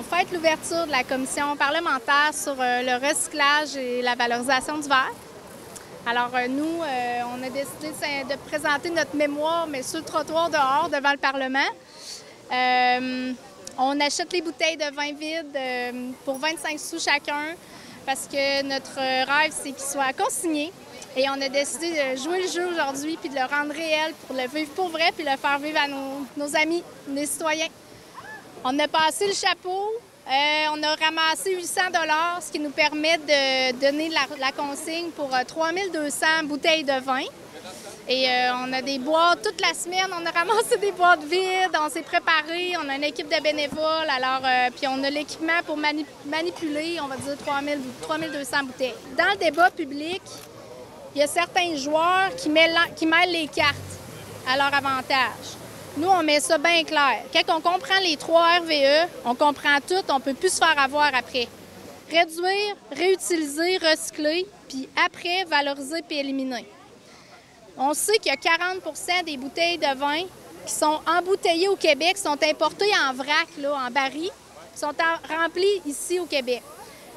on fête l'ouverture de la commission parlementaire sur le recyclage et la valorisation du verre. Alors nous, on a décidé de présenter notre mémoire, mais sur le trottoir dehors, devant le Parlement. On achète les bouteilles de vin vides pour 25 sous chacun, parce que notre rêve, c'est qu'ils soient consignés. Et on a décidé de jouer le jeu aujourd'hui puis de le rendre réel pour le vivre pour vrai puis le faire vivre à nos amis, nos citoyens. On a passé le chapeau, on a ramassé 800 $, ce qui nous permet de donner la consigne pour 3200 bouteilles de vin. Et on a des boîtes toute la semaine, on a ramassé des boîtes vides, on s'est préparé, on a une équipe de bénévoles, alors puis on a l'équipement pour manipuler, on va dire 3200 bouteilles. Dans le débat public, il y a certains joueurs qui mêlent les cartes à leur avantage. Nous, on met ça bien clair. Quand on comprend les 3 RVE, on comprend tout, on ne peut plus se faire avoir après. Réduire, réutiliser, recycler, puis après, valoriser puis éliminer. On sait qu'il y a 40 % des bouteilles de vin qui sont embouteillées au Québec, sont importées en vrac, là, en baril, sont remplies ici au Québec.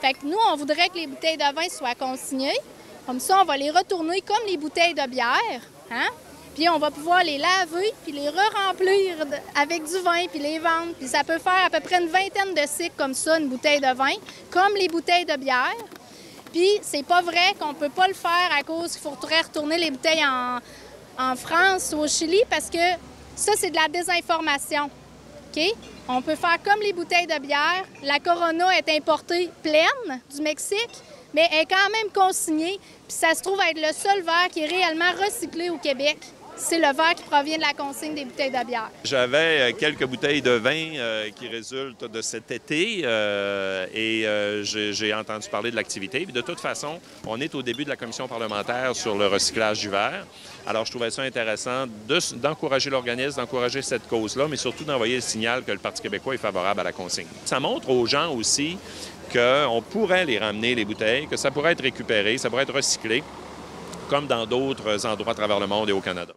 Fait que nous, on voudrait que les bouteilles de vin soient consignées. Comme ça, on va les retourner comme les bouteilles de bière, hein? Puis on va pouvoir les laver, puis les re-remplir avec du vin, puis les vendre. Puis ça peut faire à peu près une vingtaine de cycles comme ça, une bouteille de vin, comme les bouteilles de bière. Puis c'est pas vrai qu'on peut pas le faire à cause qu'il faudrait retourner les bouteilles en France ou au Chili, parce que ça, c'est de la désinformation. OK? On peut faire comme les bouteilles de bière. La Corona est importée pleine du Mexique, mais elle est quand même consignée, puis ça se trouve être le seul verre qui est réellement recyclé au Québec. C'est le verre qui provient de la consigne des bouteilles de bière. J'avais quelques bouteilles de vin qui résultent de cet été et j'ai entendu parler de l'activité. De toute façon, on est au début de la commission parlementaire sur le recyclage du verre. Alors, je trouvais ça intéressant d'encourager l'organisme, d'encourager cette cause-là, mais surtout d'envoyer le signal que le Parti québécois est favorable à la consigne. Ça montre aux gens aussi qu'on pourrait les ramener, les bouteilles, que ça pourrait être récupéré, ça pourrait être recyclé, comme dans d'autres endroits à travers le monde et au Canada.